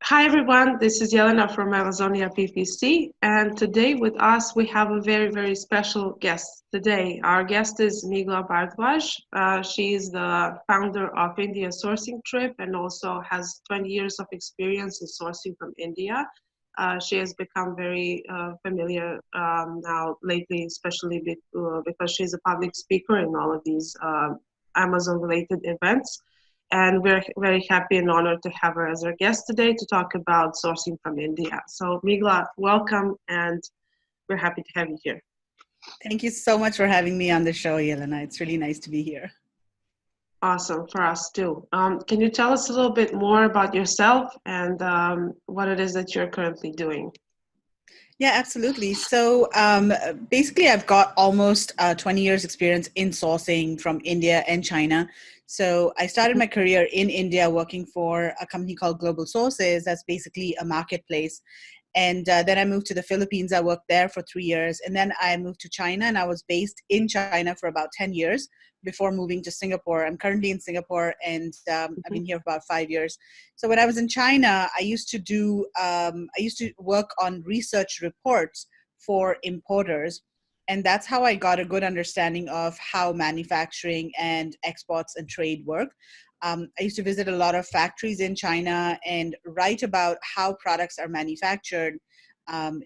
Hi everyone, this is Jelena from Amazonia PPC, and today with us we have a very special guest today. Our guest is Meghla Bhardwaj. She is the founder of India Sourcing Trip and also has 20 years of experience in sourcing from India. She has become very familiar now lately, especially because she's a public speaker in all of these Amazon-related events. And we're very happy and honored to have her as our guest today to talk about sourcing from India. So, Meghla, welcome, and we're happy to have you here. Thank you so much for having me on the show, Yelena. It's really nice to be here. Awesome, for us too. Can you tell us a little bit more about yourself and what it is that you're currently doing? Yeah, absolutely. So basically, I've got almost 20 years experience in sourcing from India and China. So I started my career in India working for a company called Global Sources. That's basically a marketplace. And then I moved to the Philippines. I worked there for 3 years. And then I moved to China, and I was based in China for about 10 years before moving to Singapore. I'm currently in Singapore, and I've been here for about 5 years. So when I was in China, I used to work on research reports for importers. And that's how I got a good understanding of how manufacturing and exports and trade work. I used to visit a lot of factories in China and write about how products are manufactured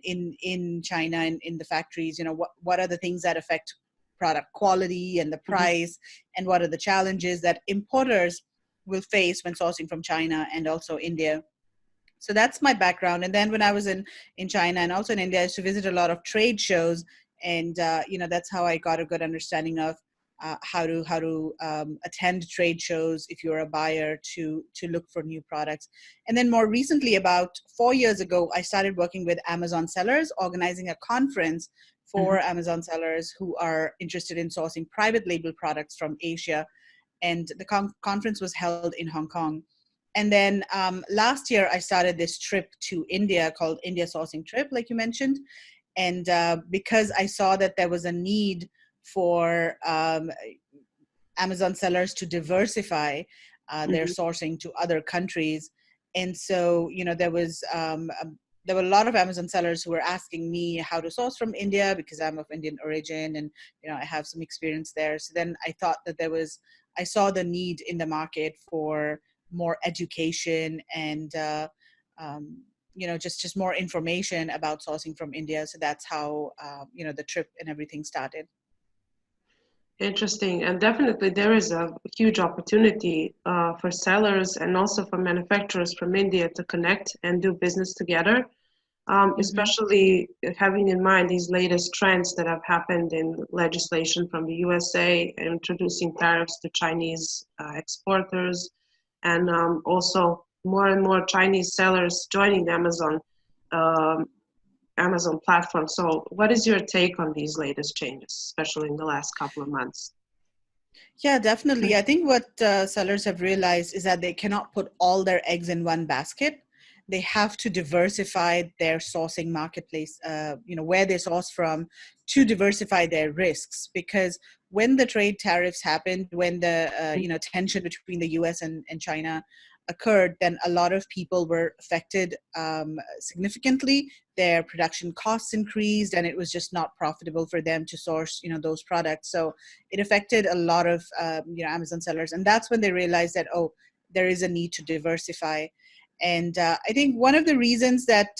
in China and in the factories. You know, what are the things that affect product quality and the price, and what are the challenges that importers will face when sourcing from China and also India. So that's my background. And then when I was in China and also in India, I used to visit a lot of trade shows, and that's how I got a good understanding of how to attend trade shows if you're a buyer to look for new products. And then more recently, about 4 years ago, I started working with Amazon sellers, organizing a conference for Amazon sellers who are interested in sourcing private label products from Asia. And the conference was held in Hong Kong. And then last year, I started this trip to India called India Sourcing Trip, like you mentioned. And because I saw that there was a need for Amazon sellers to diversify their sourcing to other countries. And so, there were a lot of Amazon sellers who were asking me how to source from India because I'm of Indian origin and, I have some experience there. So then I thought that I saw the need in the market for more education and, just more information about sourcing from India. So that's how, the trip and everything started. Interesting, and definitely there is a huge opportunity for sellers and also for manufacturers from India to connect and do business together, especially having in mind these latest trends that have happened in legislation from the USA, introducing tariffs to Chinese exporters, and also more and more Chinese sellers joining the Amazon platform. So what is your take on these latest changes, especially in the last couple of months? Yeah, definitely. I think what sellers have realized is that they cannot put all their eggs in one basket. They have to diversify their sourcing marketplace, where they source from, to diversify their risks. Because when the trade tariffs happened, when the tension between the US and China occurred, then a lot of people were affected significantly. Their production costs increased, and it was just not profitable for them to source, those products. So it affected a lot of, Amazon sellers, and that's when they realized that there is a need to diversify. And I think one of the reasons that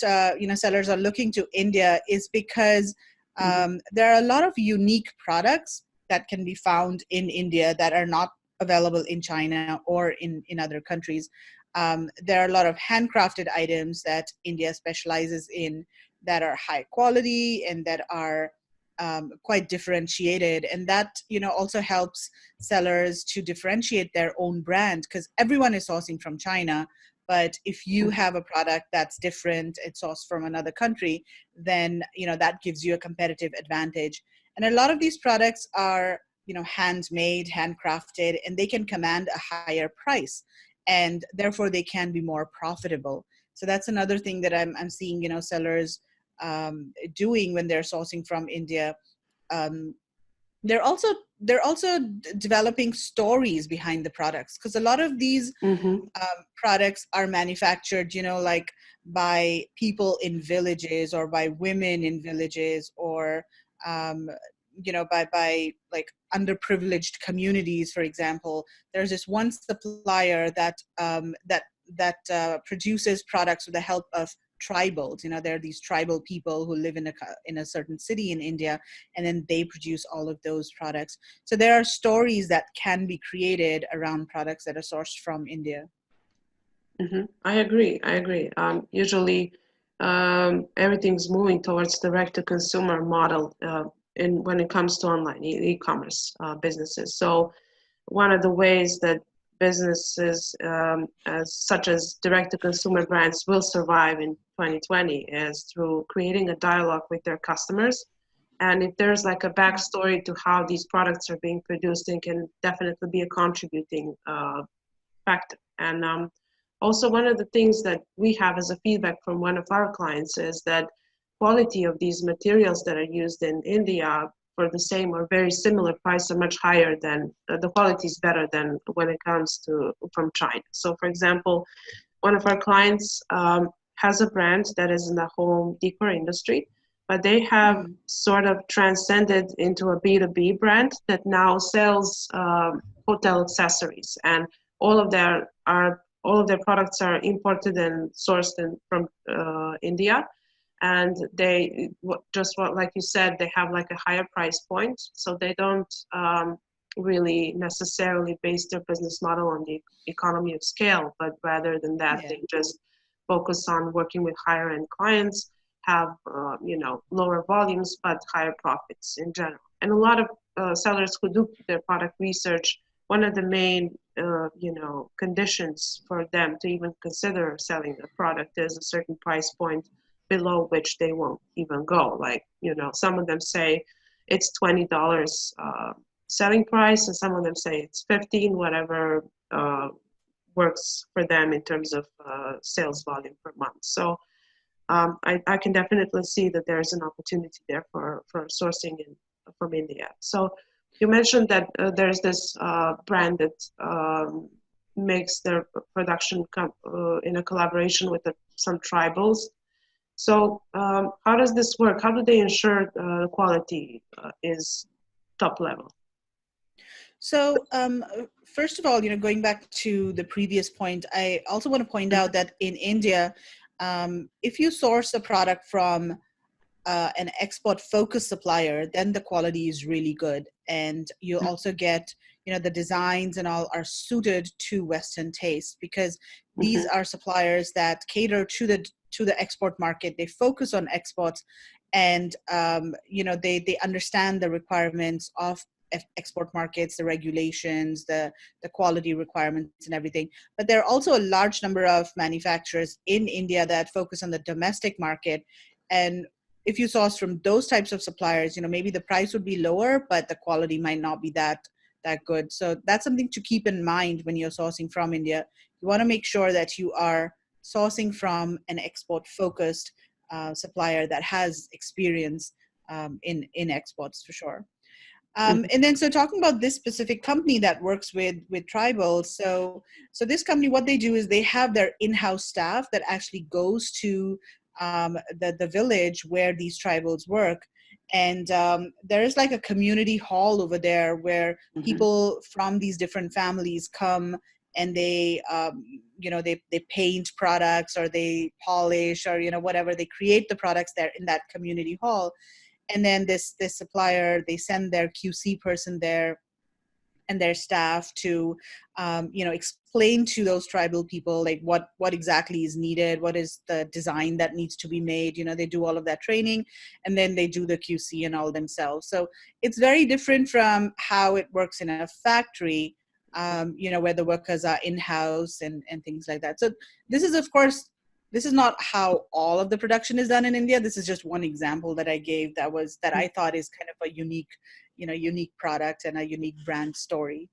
sellers are looking to India is because there are a lot of unique products that can be found in India that are not available in China or in other countries. There are a lot of handcrafted items that India specializes in that are high quality and that are quite differentiated. And that, also helps sellers to differentiate their own brand, because everyone is sourcing from China. But if you have a product that's different, it's sourced from another country, then, that gives you a competitive advantage. And a lot of these products are handmade, handcrafted, and they can command a higher price, and therefore they can be more profitable. So that's another thing that I'm seeing, sellers doing when they're sourcing from India. they're also developing stories behind the products, because a lot of these Mm-hmm. products are manufactured, like by people in villages or by women in villages, or um, by like underprivileged communities. For example, there's this one supplier that produces products with the help of tribals. There are these tribal people who live in a certain city in India, and then they produce all of those products. So there are stories that can be created around products that are sourced from India. Mm-hmm. I agree. I agree. Usually, everything's moving towards direct-to-consumer model in when it comes to online e-commerce businesses. So, one of the ways that businesses such as direct-to-consumer brands will survive in 2020 is through creating a dialogue with their customers. And if there's like a backstory to how these products are being produced, it can definitely be a contributing factor. And also, one of the things that we have as a feedback from one of our clients is that quality of these materials that are used in India for the same or very similar price are much higher than the quality is better than when it comes to from China. So, for example, one of our clients has a brand that is in the home decor industry, but they have Mm. sort of transcended into a B2B brand that now sells hotel accessories, and all of their are all of their products are imported and sourced from India, and they just what like you said, they have like a higher price point, so they don't really necessarily base their business model on the economy of scale, but rather than that, Yeah. they just focus on working with higher end clients, have lower volumes but higher profits in general. And a lot of sellers who do their product research, one of the main conditions for them to even consider selling a product is a certain price point below which they won't even go. Like, some of them say it's $20 selling price, and some of them say it's 15, whatever works for them in terms of sales volume per month. So I can definitely see that there's an opportunity there for sourcing from India. So you mentioned that there's this brand that makes their production in a collaboration with some tribals. So how does this work? How do they ensure the quality is top level? So, first of all, going back to the previous point, I also want to point out that in India, if you source a product from an export focused supplier, then the quality is really good. And you also get, the designs and all are suited to Western taste, because these Mm-hmm. are suppliers that cater to the export market. They focus on exports, and they understand the requirements of export markets, the regulations, the quality requirements and everything. But there are also a large number of manufacturers in India that focus on the domestic market. And if you source from those types of suppliers, maybe the price would be lower, but the quality might not be that good. So that's something to keep in mind when you're sourcing from India. You want to make sure that you are sourcing from an export focused supplier that has experience in exports, for sure. Mm-hmm. And then, so talking about this specific company that works with tribals, so this company, what they do is they have their in-house staff that actually goes to the village where these tribals work, and there is like a community hall over there where Mm-hmm. people from these different families come, and they they paint products, or they polish, or whatever, they create the products there in that community hall. And then this supplier, they send their QC person there and their staff to explain to those tribal people like what exactly is needed, what is the design that needs to be made. They do all of that training, and then they do the QC and all themselves. So it's very different from how it works in a factory, where the workers are in-house and things like that. So this is, of course, this is not how all of the production is done in India. This is just one example that I gave that I thought is kind of a unique product and a unique brand story.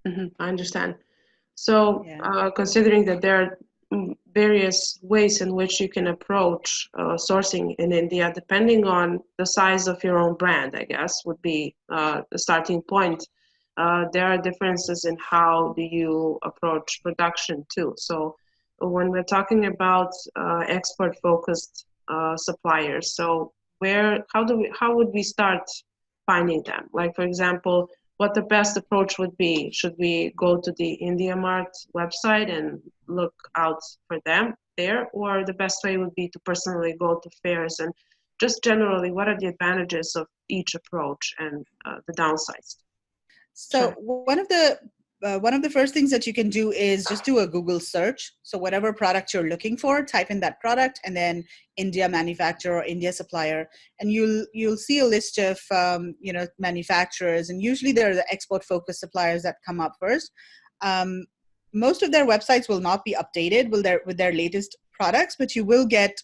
Mm-hmm. I understand. So, Yeah. considering that they're various ways in which you can approach sourcing in India, depending on the size of your own brand, I guess, would be the starting point. There are differences in how do you approach production too. So when we're talking about export-focused suppliers, so how would we start finding them? Like, for example, what the best approach would be? Should we go to the India Mart website and look out for them there, or the best way would be to personally go to fairs? And just generally, what are the advantages of each approach and the downsides? So one of the first things that you can do is just do a Google search. So whatever product you're looking for, type in that product and then India manufacturer or India supplier, and you'll see a list of manufacturers, and usually they're the export focused suppliers that come up first. Most of their websites will not be updated with their latest products, but you will get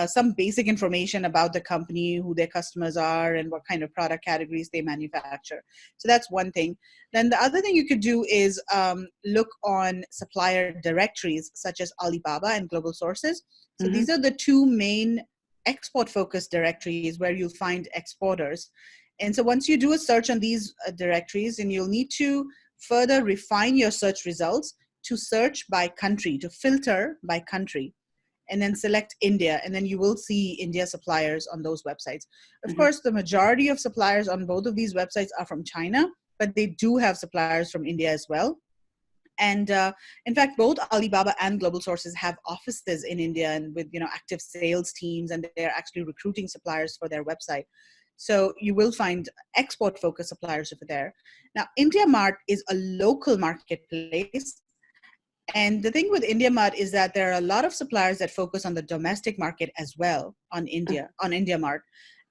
some basic information about the company, who their customers are, and what kind of product categories they manufacture. So that's one thing. Then the other thing you could do is look on supplier directories such as Alibaba and Global Sources. So these are the two main export-focused directories where you'll find exporters. And so once you do a search on these directories, and you'll need to further refine your search results to search by country, to filter by country, and then select India, and then you will see India suppliers on those websites. Of course, the majority of suppliers on both of these websites are from China, but they do have suppliers from India as well. And in fact, both Alibaba and Global Sources have offices in India, and with active sales teams, and they're actually recruiting suppliers for their website. So you will find export-focused suppliers over there. Now, India Mart is a local marketplace. And the thing with India Mart is that there are a lot of suppliers that focus on the domestic market as well on India Mart.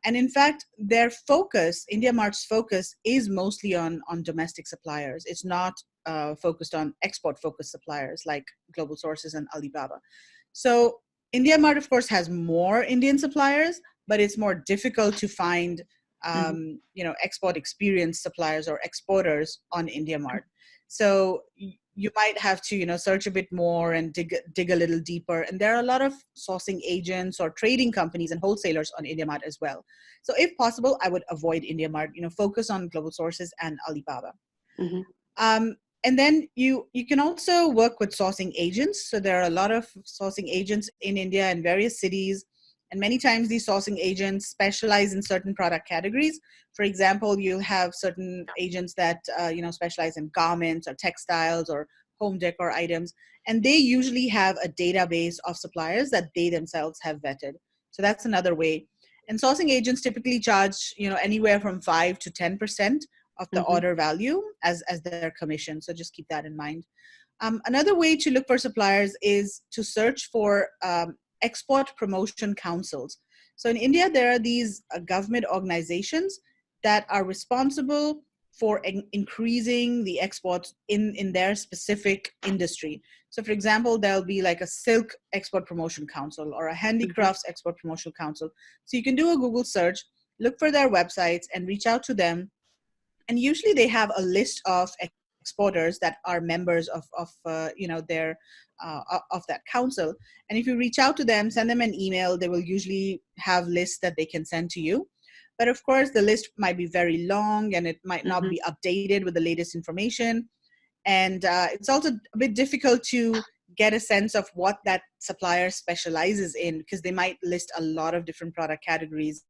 And in fact, India Mart's focus is mostly on domestic suppliers. It's not focused on export-focused suppliers like Global Sources and Alibaba. So India Mart, of course, has more Indian suppliers, but it's more difficult to find export experienced suppliers or exporters on India Mart. So you might have to search a bit more and dig a little deeper. And there are a lot of sourcing agents or trading companies and wholesalers on India Mart as well. So if possible, I would avoid India Mart. Focus on Global Sources and Alibaba. And then you can also work with sourcing agents. So there are a lot of sourcing agents in India in various cities. And many times these sourcing agents specialize in certain product categories. For example, you'll have certain agents that specialize in garments or textiles or home decor items. And they usually have a database of suppliers that they themselves have vetted. So that's another way. And sourcing agents typically charge anywhere from 5 to 10% of the order value as their commission. So just keep that in mind. Another way to look for suppliers is to search for export promotion councils. So in India, there are these government organizations that are responsible for increasing the exports in their specific industry. So for example, there'll be like a silk export promotion council or a handicrafts export promotion council. So you can do a Google search, look for their websites and reach out to them. And usually they have a list of exporters that are members of their of that council. And if you reach out to them, send them an email, they will usually have lists that they can send to you. But of course, the list might be very long and it might not be updated with the latest information. And it's also a bit difficult to get a sense of what that supplier specializes in, because they might list a lot of different product categories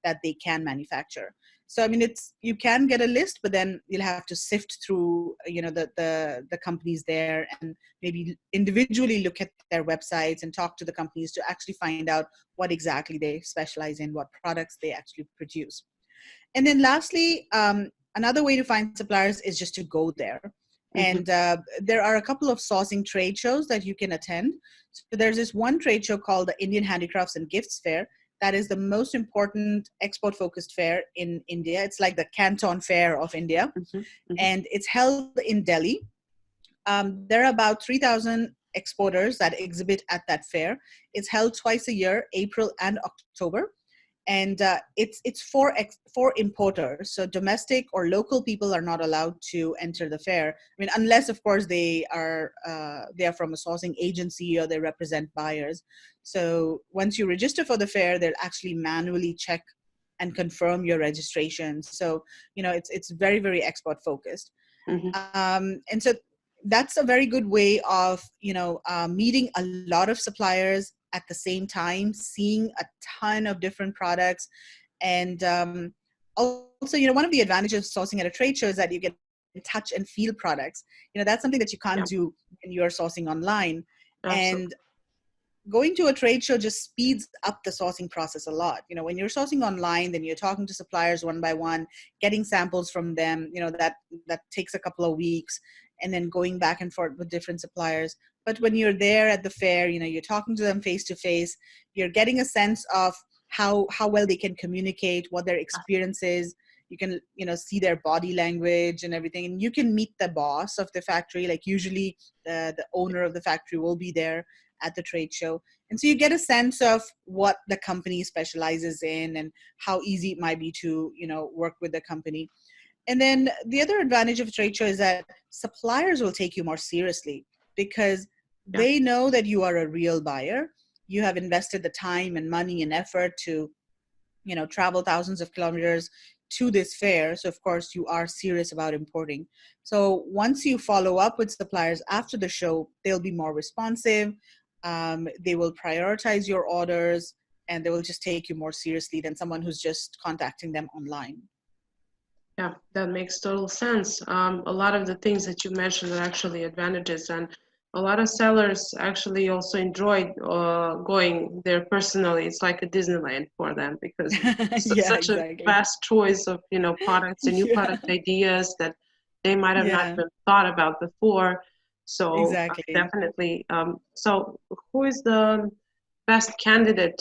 that they can manufacture. So I mean, you can get a list, but then you'll have to sift through the companies there and maybe individually look at their websites and talk to the companies to actually find out what exactly they specialize in, what products they actually produce. And then lastly, another way to find suppliers is just to go there. And there are a couple of sourcing trade shows that you can attend. So there's this one trade show called the Indian Handicrafts and Gifts Fair. That is the most important export-focused fair in India. It's like the Canton Fair of India. And it's held in Delhi. There are about 3,000 exporters that exhibit at that fair. It's held twice a year, April and October. and it's for importers. So domestic or local people are not allowed to enter the fair. I mean, unless of course they are from a sourcing agency or they represent buyers. So once you register for the fair, they'll actually manually check and confirm your registration. So it's very, very export focused. Mm-hmm. And so that's a very good way of meeting a lot of suppliers at the same time, seeing a ton of different products. And also, one of the advantages of sourcing at a trade show is that you can touch and feel products. That's something that you can't do when you're sourcing online. Absolutely. And going to a trade show just speeds up the sourcing process a lot. When you're sourcing online, then you're talking to suppliers one by one, getting samples from them, that takes a couple of weeks, and then going back and forth with different suppliers. But when you're there at the fair, you're talking to them face to face, you're getting a sense of how well they can communicate, what their experience is. You can see their body language and everything, and you can meet the boss of the factory. Like usually the owner of the factory will be there at the trade show. And so you get a sense of what the company specializes in and how easy it might be to, work with the company. And then the other advantage of a trade show is that suppliers will take you more seriously because they know that you are a real buyer. You have invested the time and money and effort to, travel thousands of kilometers to this fair. So of course you are serious about importing. So once you follow up with suppliers after the show, they'll be more responsive. They will prioritize your orders, and they will just take you more seriously than someone who's just contacting them online. Yeah, that makes total sense. A lot of the things that you mentioned are actually advantages, and a lot of sellers actually also enjoy going there personally. It's like a Disneyland for them because it's Yeah, such a exactly. vast choice of products and new Yeah, product ideas that they might have not yeah, even thought about before. So exactly. definitely. So who is the best candidate?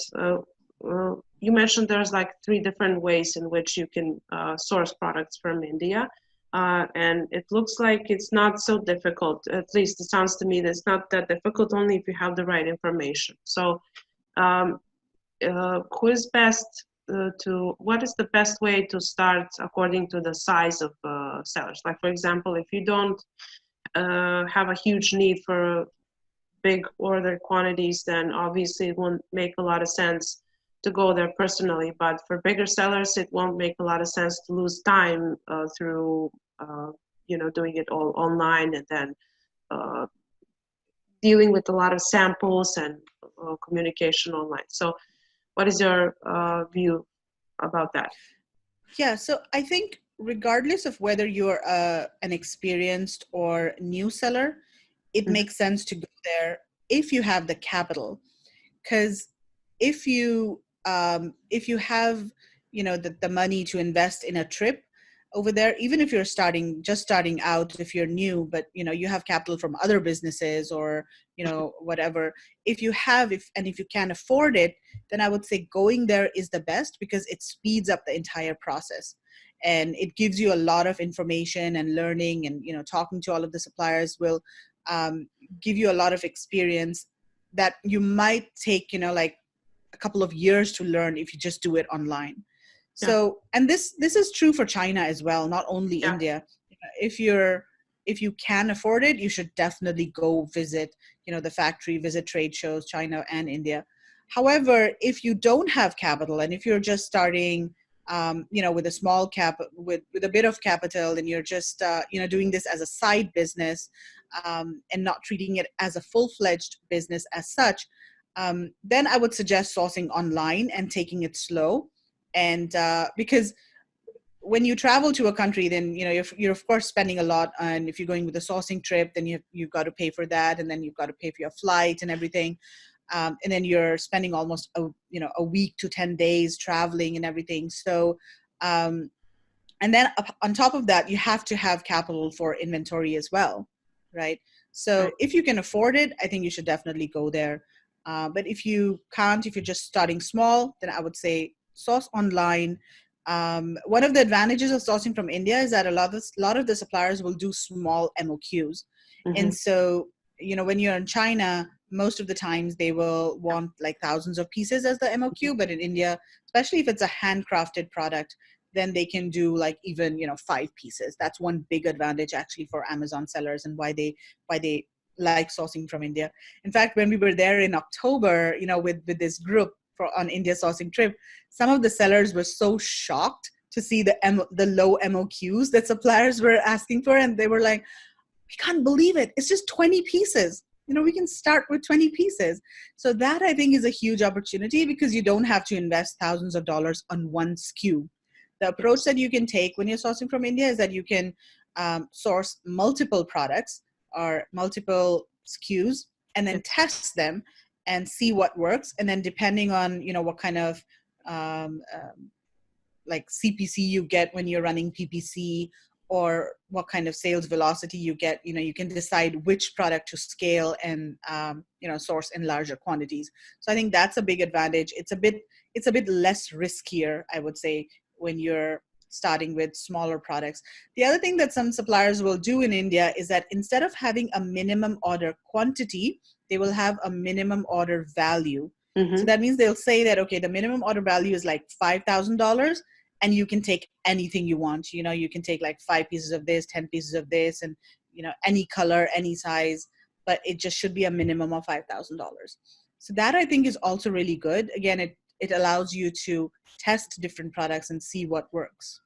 You mentioned there's like 3 different ways in which you can source products from India. And it looks like it's not so difficult. At least it sounds to me that it's not that difficult, only if you have the right information. So, um, who is best what is the best way to start according to the size of sellers? Like, for example, if you don't have a huge need for big order quantities, then obviously it won't make a lot of sense to go there personally. But for bigger sellers, it won't make a lot of sense to lose time through, doing it all online and then uh, dealing with a lot of samples and communication online. So, what is your view about that? Yeah, so I think regardless of whether you're an experienced or new seller, it Mhm. makes sense to go there if you have the capital. Because if you have the money to invest in a trip over there, even if you're starting out, if you're new, but you have capital from other businesses or whatever, if you can afford it, then I would say going there is the best because it speeds up the entire process, and it gives you a lot of information and learning, and talking to all of the suppliers will give you a lot of experience that you might take like a couple of years to learn if you just do it online. Yeah, So, and this is true for China as well, not only yeah, India. If you can afford it, you should definitely go visit the factory, visit trade shows, China and India. However, if you don't have capital and if you're just starting with a small with a bit of capital, and you're just doing this as a side business, and not treating it as a full-fledged business as such, then I would suggest sourcing online and taking it slow. And because when you travel to a country, then you're of course spending a lot. And if you're going with a sourcing trip, then you've got to pay for that, and then you've got to pay for your flight and everything. And then you're spending almost a week to 10 days traveling and everything. So and then on top of that, you have to have capital for inventory as well, right? right. So if you can afford it, I think you should definitely go there. But if you can't, if you're just starting small, then I would say source online. One of the advantages of sourcing from India is that a lot of the suppliers will do small MOQs. Mm-hmm. And so when you're in China, most of the times they will want like thousands of pieces as the MOQ, but in India, especially if it's a handcrafted product, then they can do like even 5 pieces. That's one big advantage actually for Amazon sellers, and why they like sourcing from India. In fact, when we were there in October, with this group for on India sourcing trip, some of the sellers were so shocked to see the low MOQs that suppliers were asking for, and they were like, "We can't believe it! It's just 20 pieces. We can start with 20 pieces." So that I think is a huge opportunity because you don't have to invest thousands of dollars on one SKU. The approach that you can take when you're sourcing from India is that you can source multiple products or multiple SKUs and then test them and see what works. And then depending on, what kind of um, like CPC you get when you're running PPC, or what kind of sales velocity you get, you can decide which product to scale and source in larger quantities. So I think that's a big advantage. It's a bit less riskier, I would say, when you're starting with smaller products. The other thing that some suppliers will do in India is that instead of having a minimum order quantity, they will have a minimum order value. So that means they'll say that, okay, the minimum order value is like $5,000, and you can take anything you want. You can take like 5 pieces of this, 10 pieces of this, and any color, any size, but it just should be a minimum of $5,000. So that I think is also really good. Again, it allows you to test different products and see what works.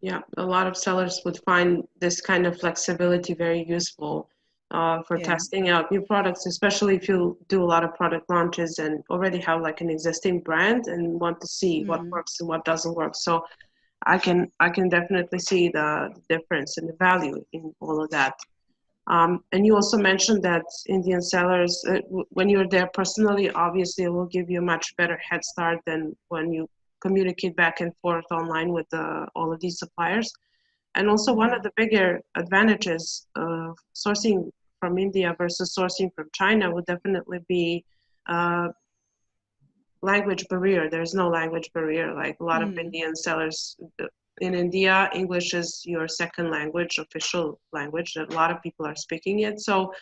Yeah, a lot of sellers would find this kind of flexibility very useful for Yeah. testing out new products, especially if you do a lot of product launches and already have like an existing brand and want to see what Mm. works and what doesn't work. So I can definitely see the difference and the value in all of that. And you also mentioned that Indian sellers, when you're there personally, obviously it will give you a much better head start than when you communicate back and forth online with all of these suppliers. And also, one of Mm. the bigger advantages of sourcing from India versus sourcing from China would definitely be uh, language barrier. There's no language barrier. Like a lot of Mm. Indian sellers in India, English is your second language, official language, that a lot of people are speaking it. So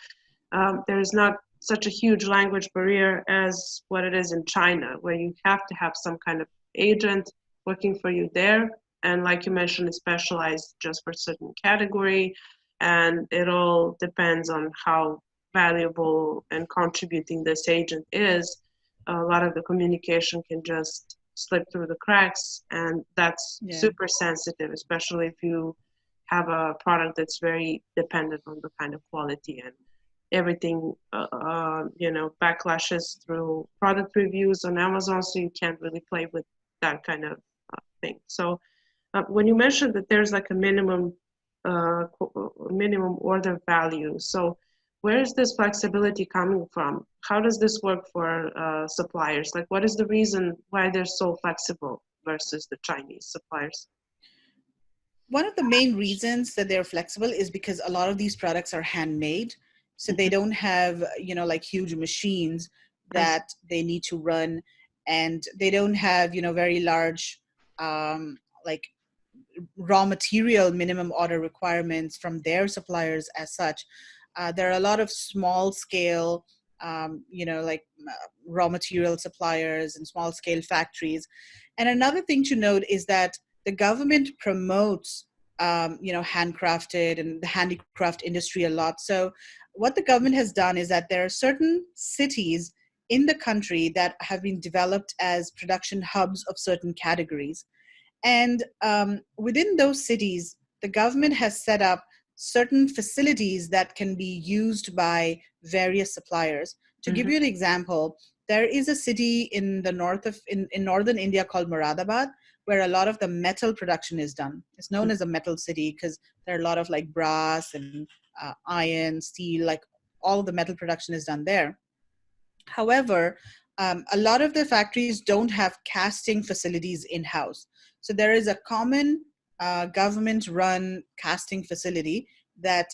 there's not such a huge language barrier as what it is in China, where you have to have some kind of agent working for you there. And like you mentioned, it's specialized just for certain category. And it all depends on how valuable and contributing this agent is. A lot of the communication can just slip through the cracks, and that's Yeah. super sensitive, especially if you have a product that's very dependent on the kind of quality, and everything backlashes through product reviews on Amazon, so you can't really play with that kind of thing. So when you mentioned that there's like a minimum order value, so where is this flexibility coming from? How does this work for suppliers? Like, what is the reason why they're so flexible versus the Chinese suppliers? One of the main reasons that they're flexible is because a lot of these products are handmade. So they Mm-hmm. don't have, like huge machines I see. that they need to run. And they don't have, very large, like raw material minimum order requirements from their suppliers as such. There are a lot of small scale, like raw material suppliers and small scale factories. And another thing to note is that the government promotes, handcrafted and the handicraft industry a lot. So what the government has done is that there are certain cities in the country that have been developed as production hubs of certain categories. And within those cities, the government has set up certain facilities that can be used by various suppliers. To give Mm-hmm. you an example, there is a city in the north of in northern India called Moradabad, where a lot of the metal production is done. It's known as a metal city because there are a lot of like brass and iron, steel, like all of the metal production is done there. However, a lot of the factories don't have casting facilities in house. So there is a common government run casting facility that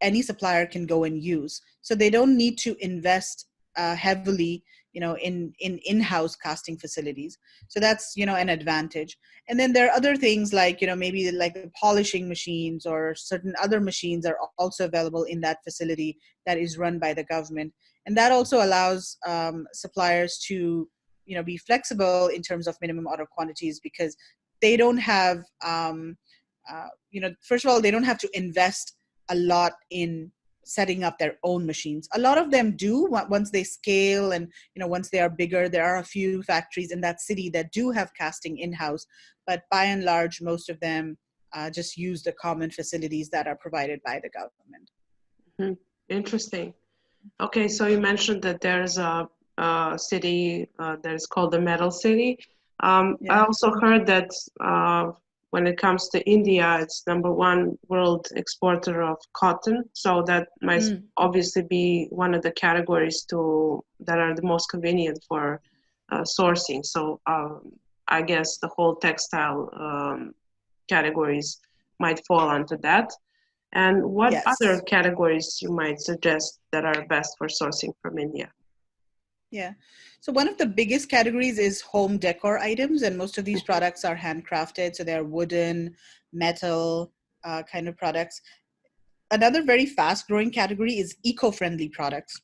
any supplier can go and use. So they don't need to invest heavily, in-house casting facilities. So that's, an advantage. And then there are other things like, maybe like the polishing machines or certain other machines are also available in that facility that is run by the government. And that also allows suppliers to, be flexible in terms of minimum order quantities, because they don't have, first of all, they don't have to invest a lot in setting up their own machines. A lot of them do once they scale, and once they are bigger. There are a few factories in that city that do have casting in-house, but by and large, most of them just use the common facilities that are provided by the government. Mm-hmm. Interesting. Okay, so you mentioned that there's a city that is called the Metal City. I Yeah. also heard that when it comes to India, it's #1 world exporter of cotton. So that might obviously be one of the categories that are the most convenient for sourcing. So I guess the whole textile categories might fall onto that. And what other Yes. categories you might suggest that are best for sourcing from India? Yeah. So one of the biggest categories is home decor items, and most of these products are handcrafted. So they're wooden, metal kind of products. Another very fast growing category is eco-friendly products.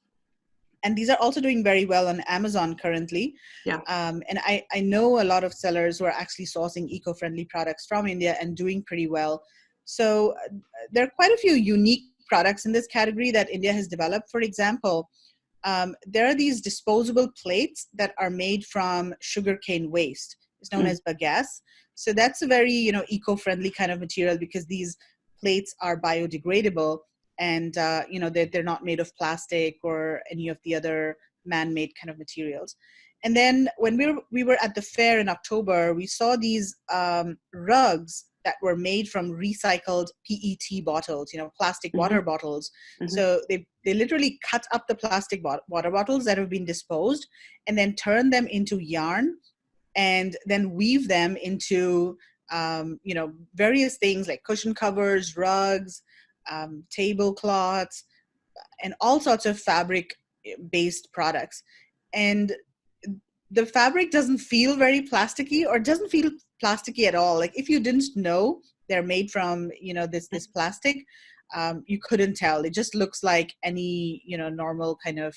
And these are also doing very well on Amazon currently. Yeah. And I know a lot of sellers who are actually sourcing eco-friendly products from India and doing pretty well. So there are quite a few unique products in this category that India has developed. For example, there are these disposable plates that are made from sugarcane waste. It's known as bagasse. So that's a very, eco-friendly kind of material, because these plates are biodegradable, and they're not made of plastic or any of the other man-made kind of materials. And then when we were at the fair in October, we saw these rugs that were made from recycled PET bottles, plastic water bottles. So they literally cut up the plastic water bottles that have been disposed, and then turn them into yarn, and then weave them into various things like cushion covers, rugs, tablecloths, and all sorts of fabric based products. And the fabric doesn't feel very plasticky, or doesn't feel plasticky at all. Like, if you didn't know they're made from this plastic, you couldn't tell. It just looks like any normal kind of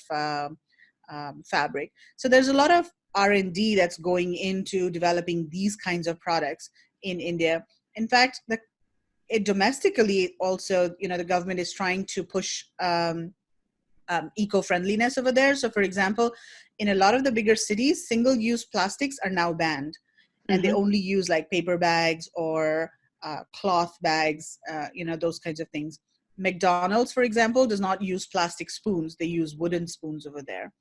fabric. So there's a lot of R&D that's going into developing these kinds of products in India. In fact, domestically also, the government is trying to push eco-friendliness over there. So, for example, in a lot of the bigger cities, single-use plastics are now banned, and they only use like paper bags or cloth bags, those kinds of things. McDonald's, for example, does not use plastic spoons; they use wooden spoons over there.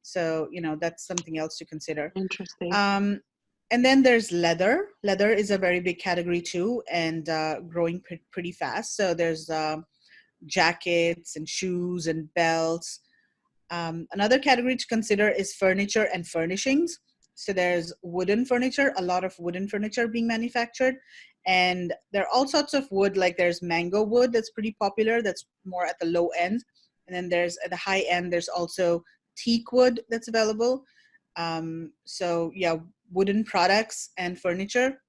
So, that's something else to consider. Interesting. And then there's leather. Leather is a very big category too, and growing pretty fast. So there's jackets and shoes and belts. Another category to consider is furniture and furnishings. So there's wooden furniture, a lot of wooden furniture being manufactured. And there are all sorts of wood, like there's mango wood that's pretty popular, that's more at the low end. And then there's at the high end, there's also teak wood that's available. So yeah, wooden products and furniture.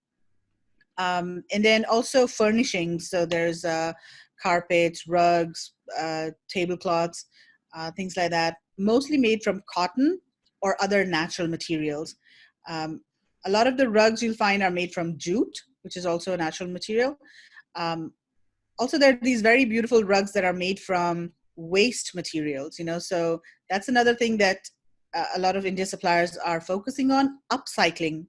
And then also furnishings. So there's carpets, rugs, tablecloths, things like that, mostly made from cotton or other natural materials. A lot of the rugs you'll find are made from jute, which is also a natural material. Also, there are these very beautiful rugs that are made from waste materials, so that's another thing that a lot of India suppliers are focusing on, upcycling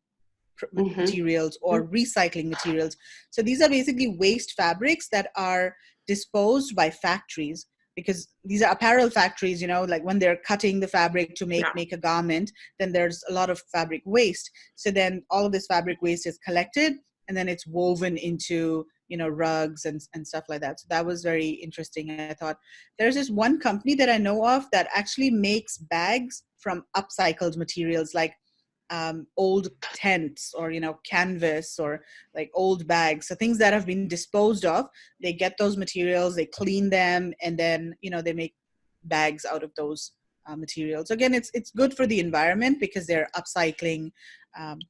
materials or recycling materials. So these are basically waste fabrics that are disposed by factories, because these are apparel factories, like when they're cutting the fabric to make a garment, then there's a lot of fabric waste. So then all of this fabric waste is collected, and then it's woven into rugs and stuff like that. So that was very interesting. I thought there's this one company that I know of that actually makes bags from upcycled materials, like old tents or canvas or like old bags. So things that have been disposed of, they get those materials, they clean them, and then they make bags out of those materials. Again, it's good for the environment because they're upcycling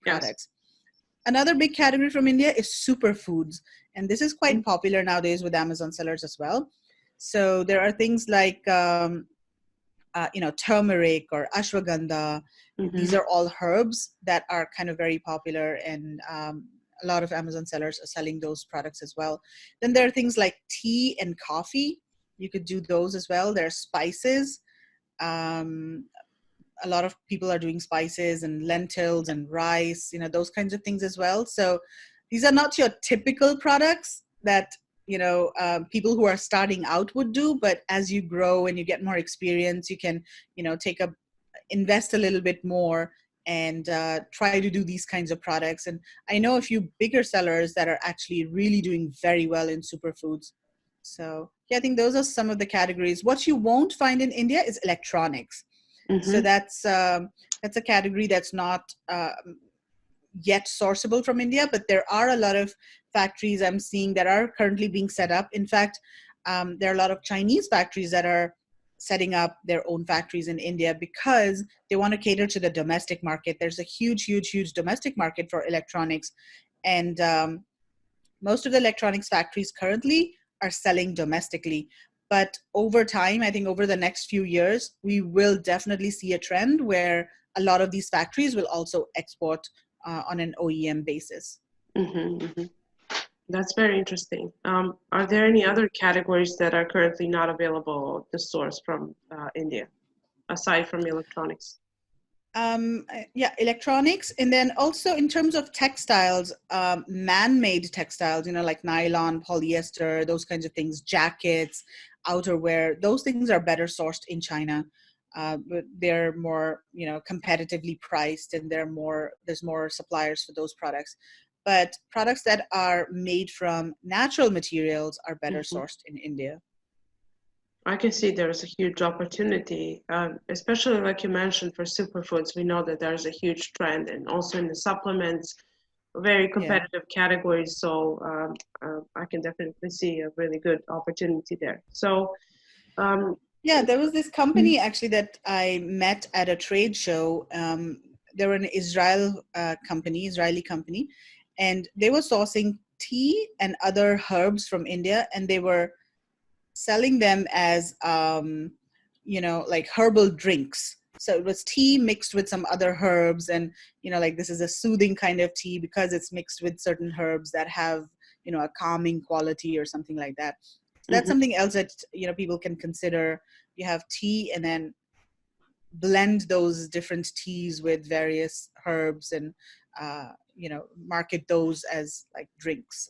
products. Yes. Another big category from India is superfoods, and this is quite popular nowadays with Amazon sellers as well. So there are things like turmeric or ashwagandha. These Mm-hmm. are all herbs that are kind of very popular, and a lot of Amazon sellers are selling those products as well. Then there are things like tea and coffee. You could do those as well. There are spices. Um, a lot of people are doing spices and lentils and rice, those kinds of things as well. So these are not your typical products that people who are starting out would do, but as you grow and you get more experience, you can invest a little bit more and try to do these kinds of products. And I know a few bigger sellers that are actually really doing very well in superfoods. So yeah, I think those are some of the categories. What you won't find in India is electronics. So Mm-hmm. that's a category that's not yet sourceable from India, but there are a lot of factories I'm seeing that are currently being set up. In fact, there are a lot of Chinese factories that are setting up their own factories in India because they want to cater to the domestic market. There's a huge, huge, huge domestic market for electronics, and most of the electronics factories currently are selling domestically. But over time, I think over the next few years, we will definitely see a trend where a lot of these factories will also export on an OEM basis. Mm-hmm. Mm-hmm. That's very interesting. Are there any other categories that are currently not available to source from India, aside from electronics? Yeah, electronics, and then also in terms of textiles, man-made textiles, like nylon, polyester, those kinds of things, jackets, outerwear, those things are better sourced in China. But they're more, competitively priced, and there's more suppliers for those products. But products that are made from natural materials are better Mm-hmm. sourced in India. I can see there's a huge opportunity, especially like you mentioned for superfoods. We know that there's a huge trend, and also in the supplements, very Yeah. competitive categories. So I can definitely see a really good opportunity there. So um, Yeah, there was this company actually that I met at a trade show. They were an Israeli company, and they were sourcing tea and other herbs from India, and they were selling them as, like herbal drinks. So it was tea mixed with some other herbs, and like this is a soothing kind of tea because it's mixed with certain herbs that have, a calming quality or something like that. So that's mhm, something else that people can consider. You have tea, and then blend those different teas with various herbs, and market those as like drinks.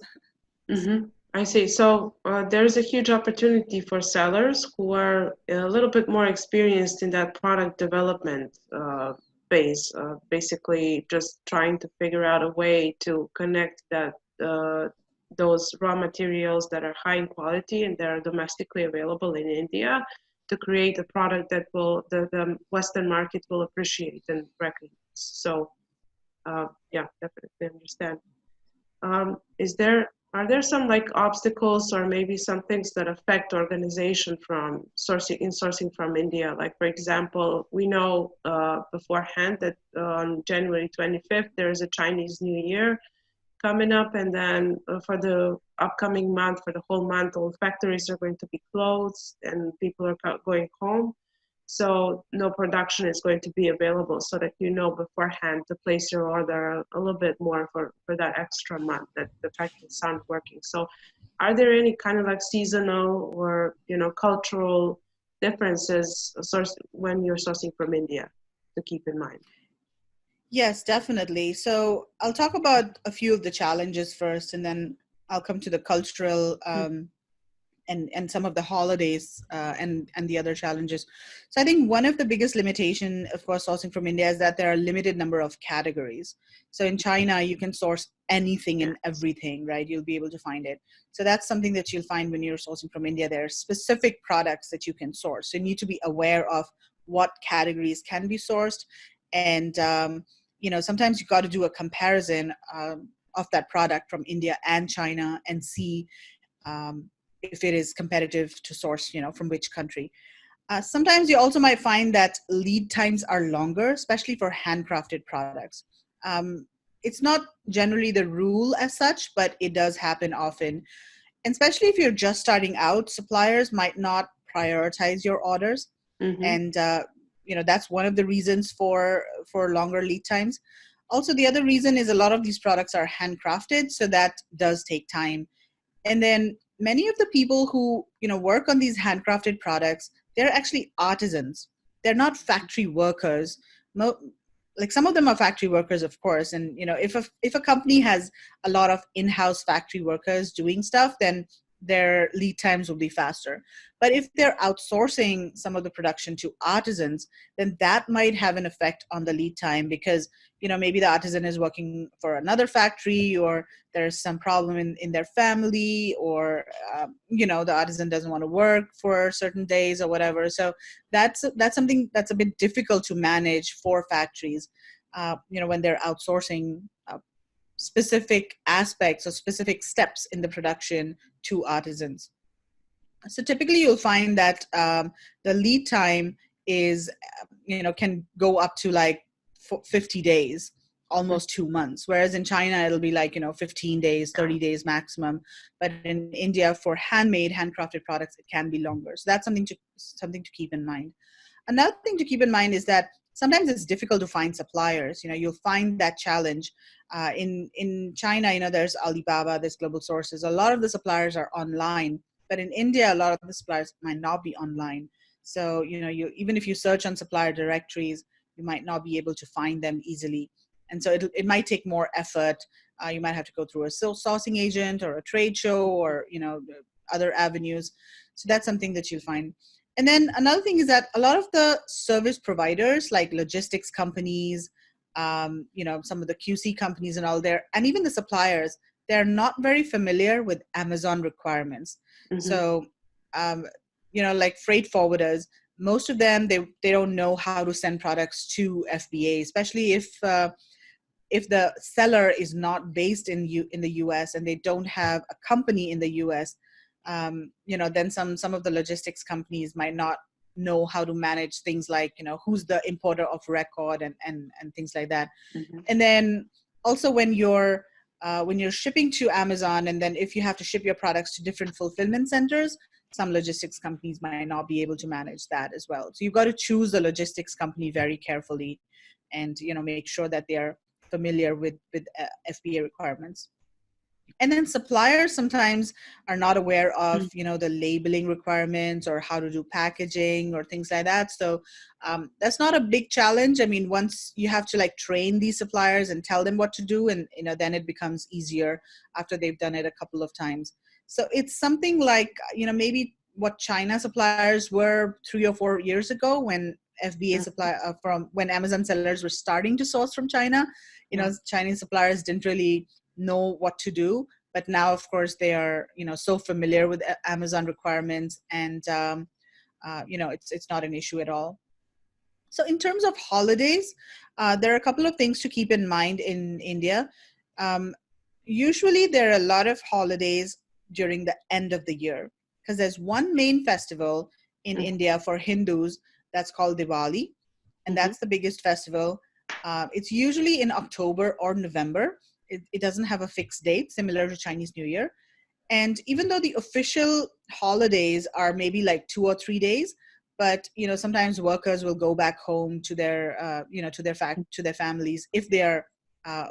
mhm. I see. So there's a huge opportunity for sellers who are a little bit more experienced in that product development phase, basically just trying to figure out a way to connect that those raw materials that are high in quality and that are domestically available in India to create a product that the Western market will appreciate and recognize. So yeah, definitely understand. Is there are there some like obstacles or maybe some things that affect organization from sourcing from India? Like for example, we know beforehand that on January 25th there is a Chinese New Year coming up, and then for the upcoming month, for the whole month, all factories are going to be closed and people are going home. So no production is going to be available, so that you know beforehand to place your order a little bit more for that extra month that the factories aren't working. So are there any kind of like seasonal or cultural differences when you're sourcing from India to keep in mind? Yes, definitely. So I'll talk about a few of the challenges first, and then I'll come to the cultural and some of the holidays and the other challenges. So I think one of the biggest limitation, of course, sourcing from India is that there are a limited number of categories. So in China, you can source anything Yeah. and everything, right? You'll be able to find it. So that's something that you'll find when you're sourcing from India. There are specific products that you can source. So you need to be aware of what categories can be sourced, and sometimes you got to do a comparison of that product from India and China and see um, if it is competitive to source, from which country. Sometimes you also might find that lead times are longer, especially for handcrafted products. It's not generally the rule as such, but it does happen often. And especially if you're just starting out, suppliers might not prioritize your orders. Mm-hmm. And that's one of the reasons for longer lead times. Also, the other reason is a lot of these products are handcrafted, so that does take time. And then many of the people who work on these handcrafted products, they're actually artisans. They're not factory workers. Like, some of them are factory workers, of course, and if a company has a lot of in-house factory workers doing stuff, then their lead times will be faster. But if they're outsourcing some of the production to artisans, then that might have an effect on the lead time, because maybe the artisan is working for another factory, or there's some problem in their family, or the artisan doesn't want to work for certain days or whatever. So that's something that's a bit difficult to manage for factories, when they're outsourcing specific aspects or specific steps in the production to artisans. So typically you'll find that the lead time is, can go up to like 50 days, almost 2 months. Whereas in China, it'll be like, 15 days, 30 days maximum. But in India, for handcrafted products, it can be longer. So that's something to keep in mind. Another thing to keep in mind is that sometimes it's difficult to find suppliers. You'll find that challenge. In China, there's Alibaba, there's Global Sources. A lot of the suppliers are online. But in India, a lot of the suppliers might not be online. So, even if you search on supplier directories, you might not be able to find them easily. And so it might take more effort. You might have to go through a sourcing agent or a trade show, or, other avenues. So that's something that you'll find. And then another thing is that a lot of the service providers, like logistics companies, some of the QC companies and all there, and even the suppliers, they're not very familiar with Amazon requirements. Mm-hmm. So, like freight forwarders, most of them, they don't know how to send products to FBA, especially if the seller is not based in the US and they don't have a company in the US. Then some of the logistics companies might not know how to manage things like, who's the importer of record and things like that. Mm-hmm. And then also when you're shipping to Amazon, and then if you have to ship your products to different fulfillment centers, some logistics companies might not be able to manage that as well. So you've got to choose the logistics company very carefully, and make sure that they are familiar with FBA requirements. And then suppliers sometimes are not aware of, the labeling requirements or how to do packaging or things like that. So that's not a big challenge. I mean, once you have to like train these suppliers and tell them what to do, and then it becomes easier after they've done it a couple of times. So it's something like, maybe what China suppliers were 3 or 4 years ago, when FBA supply when Amazon sellers were starting to source from China. Chinese suppliers didn't really know what to do, but now of course they are so familiar with Amazon requirements, and it's not an issue at all. So in terms of holidays, there are a couple of things to keep in mind in India. Usually there are a lot of holidays during the end of the year, because there's one main festival in India for Hindus that's called Diwali, and that's the biggest festival. It's usually in October or November. It doesn't have a fixed date, similar to Chinese New Year. And even though the official holidays are maybe like 2 or 3 days, but sometimes workers will go back home to their to their families if they are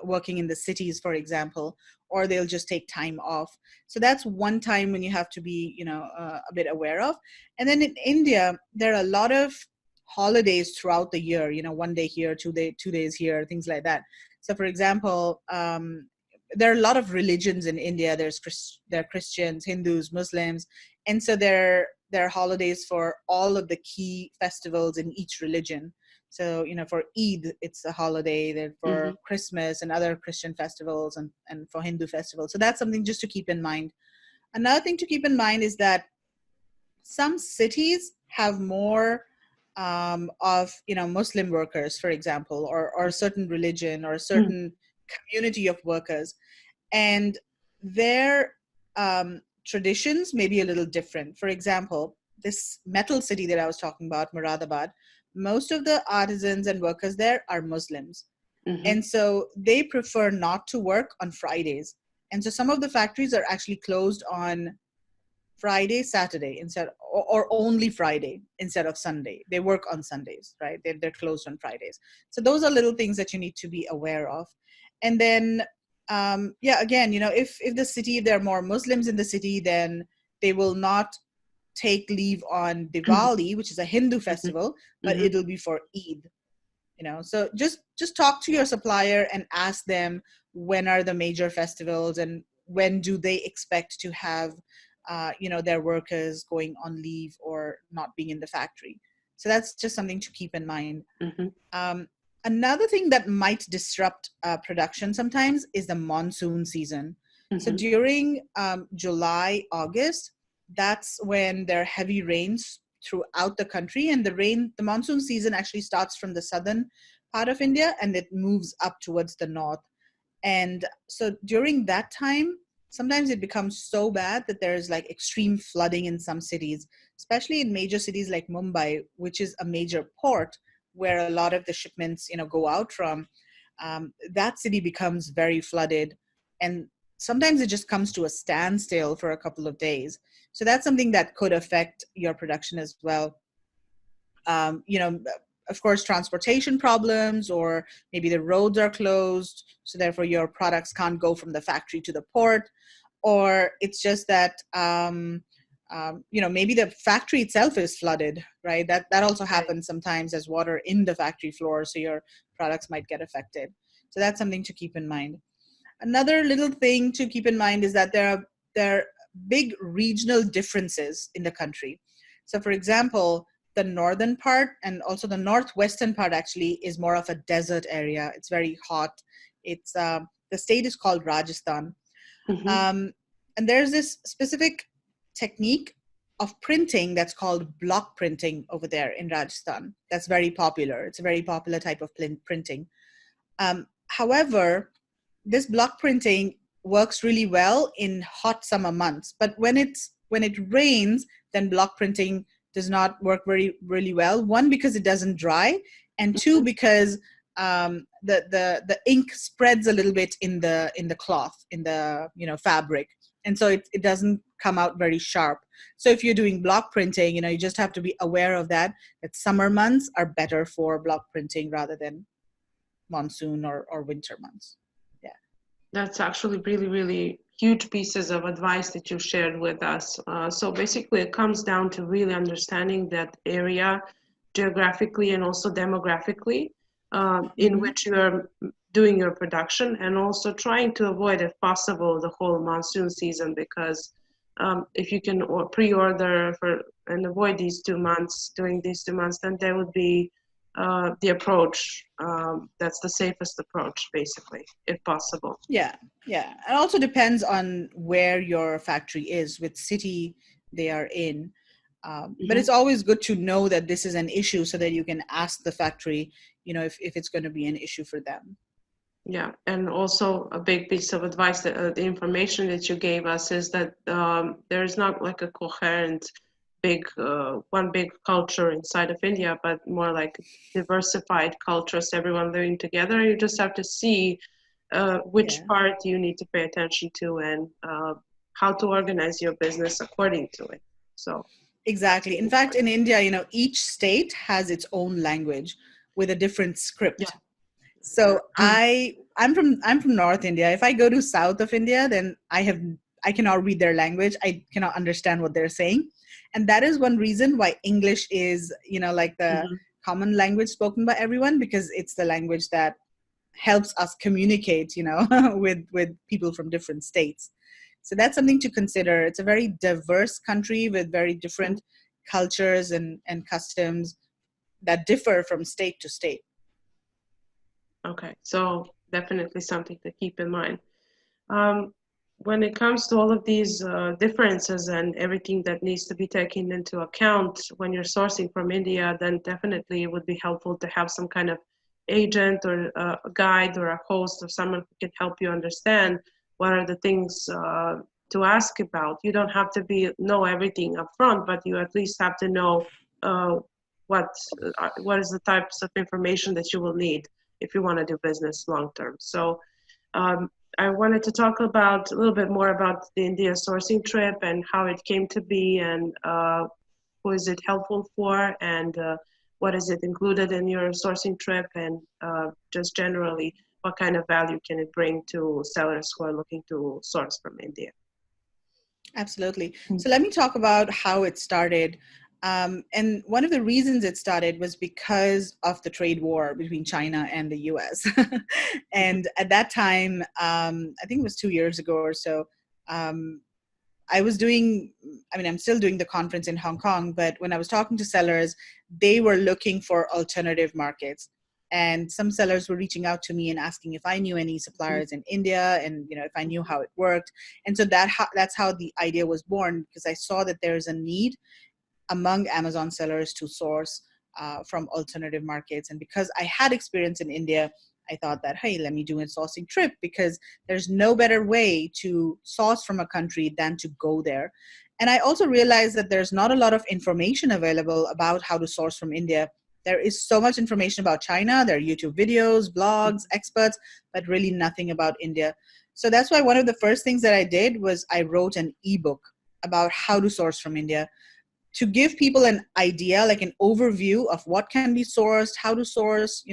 working in the cities, for example, or they'll just take time off. So that's one time when you have to be a bit aware of. And then in India, there are a lot of holidays throughout the year. 1 day here, 2 days here, things like that. So for example, there are a lot of religions in India. There are Christians, Hindus, Muslims, and so there are holidays for all of the key festivals in each religion. So for Eid, it's a holiday. Then for Christmas and other Christian festivals, and for Hindu festivals. So that's something just to keep in mind. Another thing to keep in mind is that some cities have more of Muslim workers, for example, or a certain religion or a certain community of workers, and their traditions may be a little different. For example, this metal city that I was talking about, Moradabad, most of the artisans and workers there are Muslims. And so they prefer not to work on Fridays. And so some of the factories are actually closed on Friday, Saturday instead, or only Friday instead of Sunday. They work on Sundays, right? They're closed on Fridays. So those are little things that you need to be aware of. And then, yeah, again, if the city, if there are more Muslims in the city, then they will not take leave on Diwali, which is a Hindu festival, but Mm-hmm. it'll be for Eid. So just talk to your supplier and ask them when are the major festivals and when do they expect to have their workers going on leave or not being in the factory. So that's just something to keep in mind. Mm-hmm. um, Another thing that might disrupt production sometimes is the monsoon season. So Mm-hmm. during July, August, that's when there are heavy rains throughout the country, and the monsoon season actually starts from the southern part of India and it moves up towards the north. And so during that time, sometimes it becomes so bad that there's like extreme flooding in some cities, especially in major cities like Mumbai, which is a major port where a lot of the shipments, go out from. That city becomes very flooded, and sometimes it just comes to a standstill for a couple of days. So that's something that could affect your production as well. um, you know, of course, transportation problems, or maybe the roads are closed, so therefore your products can't go from the factory to the port, or it's just that maybe the factory itself is flooded, right? That also Right. happens sometimes as water in the factory floor, so your products might get affected. So that's something to keep in mind. Another little thing to keep in mind is that there are big regional differences in the country. So, for example, the northern part and also the northwestern part actually is more of a desert area. It's very hot. It's The state is called Rajasthan, Mm-hmm. um, and there's this specific technique of printing that's called block printing over there in Rajasthan. That's very popular. It's a very popular type of printing. However, this block printing works really well in hot summer months, but when it rains, then block printing does not work very really well. One, because it doesn't dry, and two, Mm-hmm. because the ink spreads a little bit in the cloth, in the fabric, and so it doesn't come out very sharp. So if you're doing block printing, you just have to be aware of that summer months are better for block printing rather than monsoon or winter months. Yeah. That's actually really, really huge pieces of advice that you shared with us. So basically, it comes down to really understanding that area geographically and also demographically in Mm-hmm. which you are doing your production, and also trying to avoid, if possible, the whole monsoon season, because if you can pre-order for and avoid these 2 months, during these 2 months, then there would be the approach that's the safest approach, basically, if possible. Yeah, yeah. It also depends on where your factory is, which city they are in. But Hmm. it's always good to know that this is an issue so that you can ask the factory, if it's going to be an issue for them. Yeah, and also a big piece of advice that the information that you gave us is that there is not like a coherent big one big culture inside of India, but more like diversified cultures, everyone living together. You just have to see which Yeah. part you need to pay attention to, and how to organize your business according to it. So that's Exactly. really In fact, important. in India, each state has its own language with a different Yeah. script. So I'm from North India. If I go to South of India, then I cannot read their language. I cannot understand what they're saying. And that is one reason why English is, like the Hmm. common language spoken by everyone, because it's the language that helps us communicate, with people from different states. So that's something to consider. It's a very diverse country with very different cultures and customs that differ from state to state. Okay, so definitely something to keep in mind. Um, when it comes to all of these differences and everything that needs to be taken into account when you're sourcing from India, then definitely it would be helpful to have some kind of agent or a guide or a host or someone who can help you understand what are the things to ask about. You don't have to know everything up front, but you at least have to know uh, what what is the types of information that you will need if you want to do business long term. So um, I wanted to talk about a little bit more about the India sourcing trip and how it came to be, and who is it helpful for, and what is it included in your sourcing trip, and just generally what kind of value can it bring to sellers who are looking to source from India. Absolutely. So let me talk about how it started. And one of the reasons it started was because of the trade war between China and the US. And at that time, I think it was 2 years ago or so, um, I was doing, I mean, I'm still doing the conference in Hong Kong, but when I was talking to sellers, they were looking for alternative markets. And some sellers were reaching out to me and asking if I knew any suppliers in India, and if I knew how it worked. And so that's how the idea was born, because I saw that there's a need among Amazon sellers to source from alternative markets. And because I had experience in India, I thought that, hey, let me do a sourcing trip, because there's no better way to source from a country than to go there. And I also realized that there's not a lot of information available about how to source from India. There is so much information about China. There are YouTube videos, blogs, experts, but really nothing about India. So that's why one of the first things that I did was I wrote an ebook about how to source from India, to give people an idea, like an overview of what can be sourced, how to source,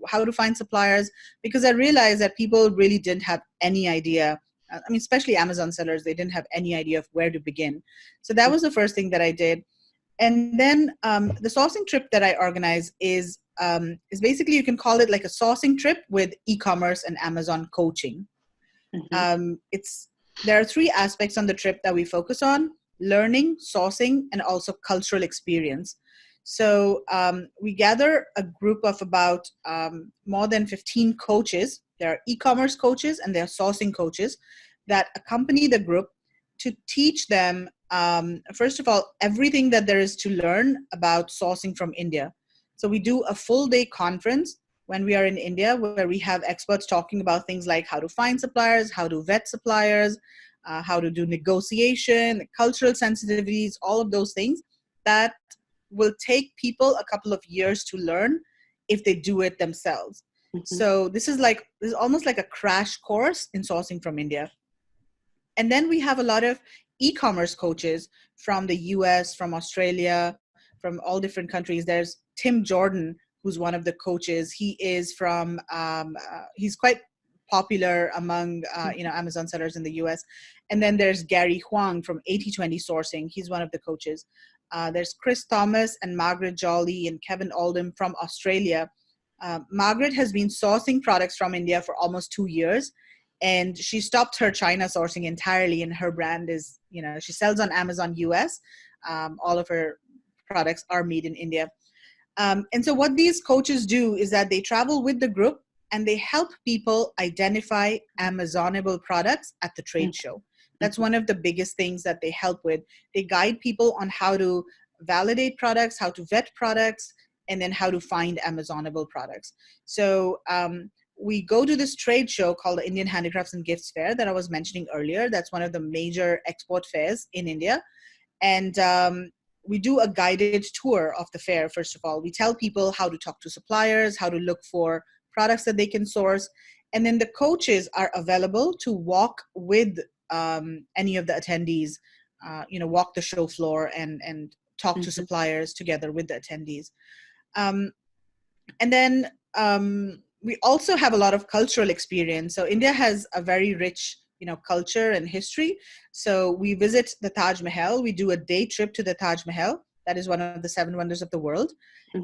how to find suppliers, because I realized that people really didn't have any idea. I mean, especially Amazon sellers, they didn't have any idea of where to begin. So that was the first thing that I did. And then the sourcing trip that I organize is basically, you can call it like a sourcing trip with e-commerce and Amazon coaching. There are three aspects on the trip that we focus on: learning, sourcing, and also cultural experience. So we gather a group of about more than 15 coaches. There are e-commerce coaches and there are sourcing coaches that accompany the group to teach them, first of all, everything that there is to learn about sourcing from India. So we do a full day conference when we are in India, where we have experts talking about things like how to find suppliers, how to vet suppliers, how to do negotiation, cultural sensitivities, all of those things that will take people a couple of years to learn if they do it themselves. So this is almost like a crash course in sourcing from India. And then we have a lot of e-commerce coaches from the US, from Australia, from all different countries. There's Tim Jordan, who's one of the coaches. He is from, he's quite popular among, Amazon sellers in the US. And then there's Gary Huang from 80/20 Sourcing. He's one of the coaches. There's Chris Thomas and Margaret Jolly and Kevin Oldham from Australia. Margaret has been sourcing products from India for almost 2 years. And she stopped her China sourcing entirely, and her brand is, she sells on Amazon US. All of her products are made in India. And so what these coaches do is that they travel with the group and they help people identify Amazonable products at the trade show. That's one of the biggest things that they help with. They guide people on how to validate products, how to vet products, and then how to find Amazonable products. So we go to this trade show called the Indian Handicrafts and Gifts Fair that I was mentioning earlier. That's one of the major export fairs in India. And we do a guided tour of the fair, first of all. We tell people how to talk to suppliers, how to look for products that they can source. And then the coaches are available to walk with any of the attendees, walk the show floor and talk to suppliers together with the attendees. And then we also have a lot of cultural experience. So India has a very rich, culture and history. So we visit the Taj Mahal. We do a day trip to the Taj Mahal. That is one of the 7 wonders of the world.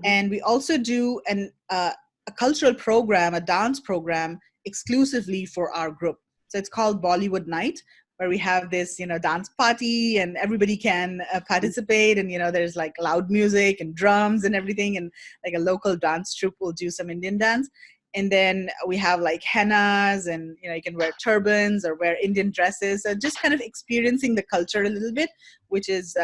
And we also do a cultural program, a dance program exclusively for our group. So it's called Bollywood Night, where we have this, dance party and everybody can participate. And, there's like loud music and drums and everything. And like a local dance troupe will do some Indian dance. And then we have like hennas and, you can wear turbans or wear Indian dresses. So just kind of experiencing the culture a little bit, which is,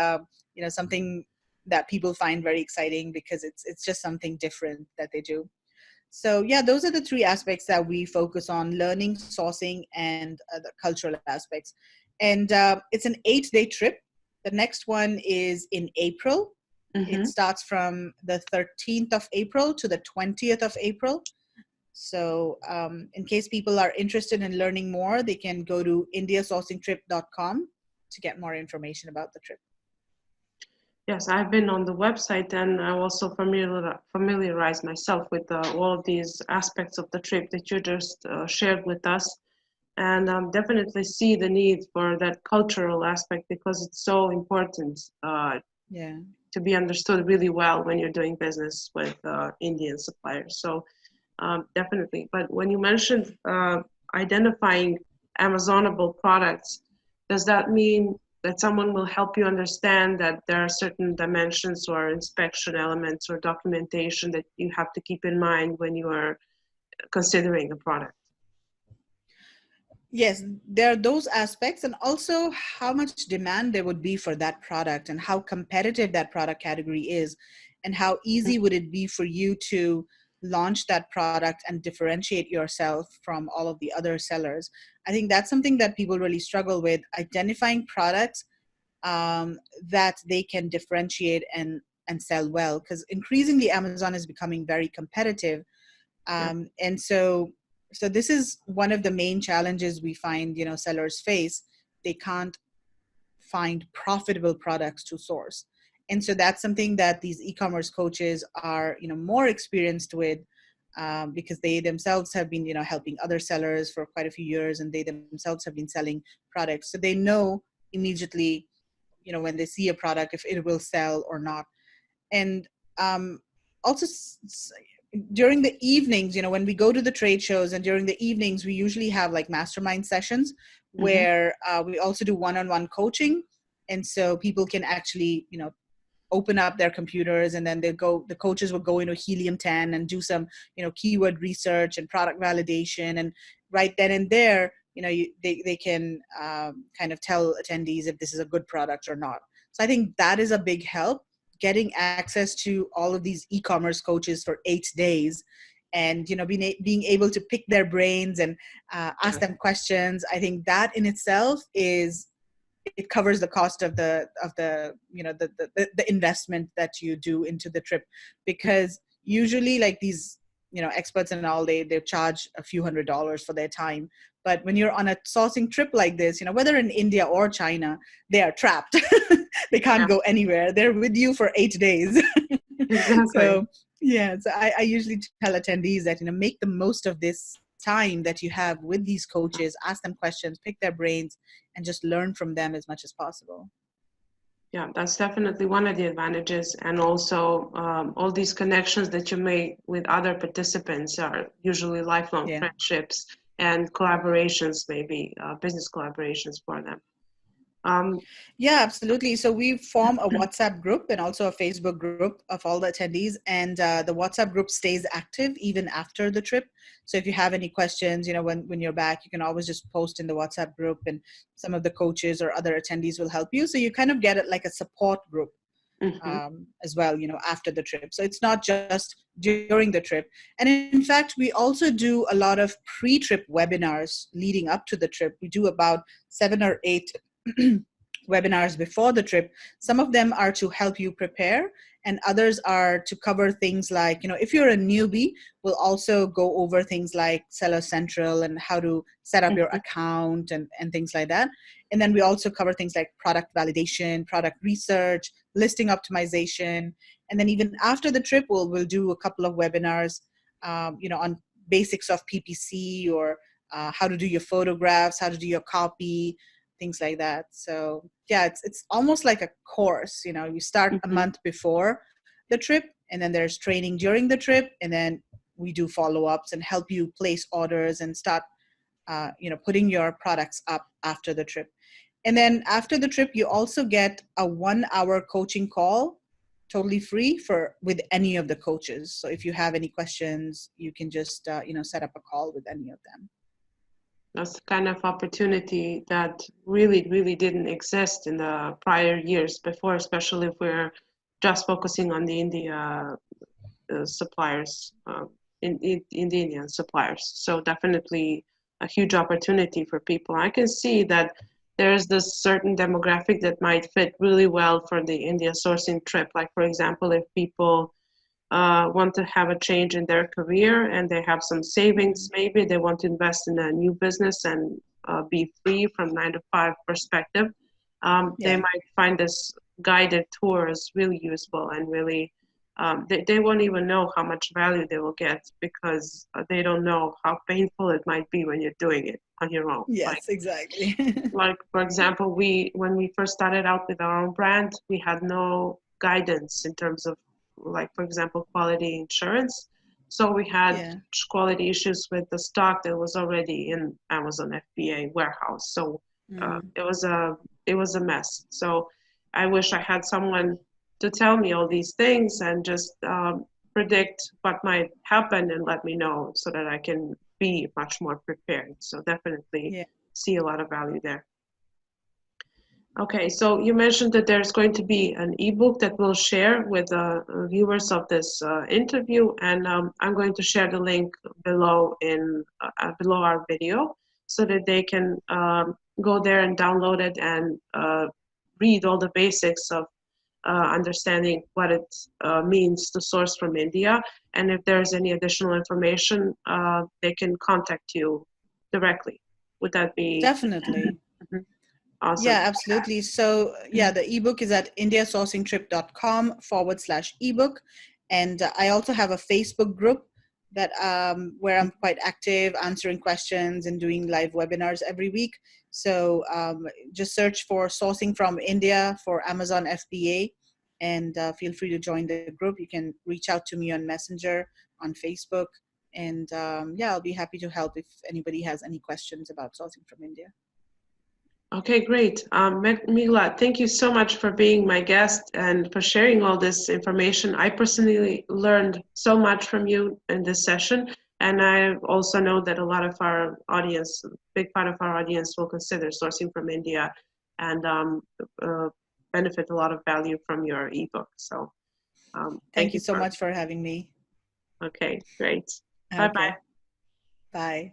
something that people find very exciting because it's just something different that they do. So yeah, those are the three aspects that we focus on: learning, sourcing, and the cultural aspects. And it's an 8-day trip. The next one is in April. It starts from the 13th of April to the 20th of April. So in case people are interested in learning more, they can go to indiasourcingtrip.com to get more information about the trip. Yes, I've been on the website, and I also familiarize myself with all of these aspects of the trip that you just shared with us, and definitely see the need for that cultural aspect because it's so important Yeah. to be understood really well when you're doing business with Indian suppliers. So definitely. But when you mentioned identifying Amazonable products, does that mean that someone will help you understand that there are certain dimensions or inspection elements or documentation that you have to keep in mind when you are considering a product? Yes, there are those aspects, and also how much demand there would be for that product and how competitive that product category is, and how easy would it be for you to launch that product and differentiate yourself from all of the other sellers. I think that's something that people really struggle with, identifying products that they can differentiate and sell well, because increasingly Amazon is becoming very competitive, Yeah, and so this is one of the main challenges we find, sellers face. They can't find profitable products to source, and so that's something that these e-commerce coaches are, more experienced with, because they themselves have been, helping other sellers for quite a few years, and they themselves have been selling products, so they know immediately, when they see a product, if it will sell or not. And also during the evenings, when we go to the trade shows, and during the evenings we usually have like mastermind sessions hmm, where we also do one-on-one coaching, and so people can actually, open up their computers, and then the coaches will go into helium 10 and do some, keyword research and product validation, and right then and there, they can kind of tell attendees if this is a good product or not. So I think that is a big help, getting access to all of these e-commerce coaches for 8 days, and being able to pick their brains and ask yeah, them questions. I think that in itself is, it covers the cost of the the investment that you do into the trip, because usually like these, experts and all, they charge a few $100s for their time. But when you're on a sourcing trip like this, whether in India or China, they are trapped. They can't yeah, go anywhere, they're with you for 8 days. exactly. So yeah, so I usually tell attendees that, make the most of this time that you have with these coaches, ask them questions, pick their brains, and just learn from them as much as possible. Yeah, that's definitely one of the advantages. And also, all these connections that you make with other participants are usually lifelong Yeah. friendships and collaborations, maybe business collaborations for them. Um, Yeah, absolutely. So we form a WhatsApp group and also a Facebook group of all the attendees, and the WhatsApp group stays active even after the trip. So if you have any questions, when you're back, you can always just post in the WhatsApp group, and some of the coaches or other attendees will help you. So you kind of get it like a support group, mhm, as well, after the trip. So it's not just during the trip. And in fact, we also do a lot of pre-trip webinars leading up to the trip. We do about 7 or 8 webinars before the trip. Some of them are to help you prepare, and others are to cover things like, if you're a newbie, we'll also go over things like Seller Central and how to set up your mhm, account, and things like that. And then we also cover things like product validation, product research, listing optimization. And then even after the trip, we'll do a couple of webinars, on basics of PPC, or how to do your photographs, how to do your copy, things like that. So yeah, it's almost like a course. You start a mhm. month before the trip, and then there's training during the trip, and then we do follow-ups and help you place orders and start putting your products up after the trip. And then after the trip, you also get a 1 hour coaching call, totally free, for with any of the coaches. So if you have any questions, you can just set up a call with any of them. That's the kind of opportunity that really, really didn't exist in the prior years before, especially if we're just focusing on the India suppliers, in the Indian suppliers. So definitely a huge opportunity for people. I can see that there's this certain demographic that might fit really well for the India sourcing trip. Like for example, if people want to have a change in their career and they have some savings, maybe they want to invest in a new business and be free from 9 to 5 perspective, they Yeah. might find this guided tour is really useful and really they won't even know how much value they will get because they don't know how painful it might be when you're doing it on your own. Yes, exactly. Like for example, when we first started out with our own brand, we had no guidance in terms of, like for example, quality insurance. So we had Yeah. quality issues with the stock that was already in Amazon FBA warehouse. So Mm. it was a mess. So I wish I had someone to tell me all these things and just predict what might happen and let me know so that I can be much more prepared. So definitely Yeah. see a lot of value there. Okay, so you mentioned that there's going to be an ebook that we'll share with viewers of this interview, and I'm going to share the link below below our video so that they can go there and download it and read all the basics of understanding what it means to source from India. And if there's any additional information, they can contact you directly. Would that be Definitely. awesome? Yeah, absolutely. So yeah, the ebook is at indiasourcingtrip.com/ebook. And I also have a Facebook group that where I'm quite active answering questions and doing live webinars every week. So just search for Sourcing from India for Amazon FBA and feel free to join the group. You can reach out to me on Messenger, on Facebook. And yeah, I'll be happy to help if anybody has any questions about sourcing from India. Okay, great. Meghla, thank you so much for being my guest and for sharing all this information. I personally learned so much from you in this session, and I also know that a lot of our audience, a big part of our audience, will consider sourcing from India and uh, benefit a lot of value from your ebook. So thank Thank you you so for, much for having me. okay, great. Bye-bye. Okay. Bye.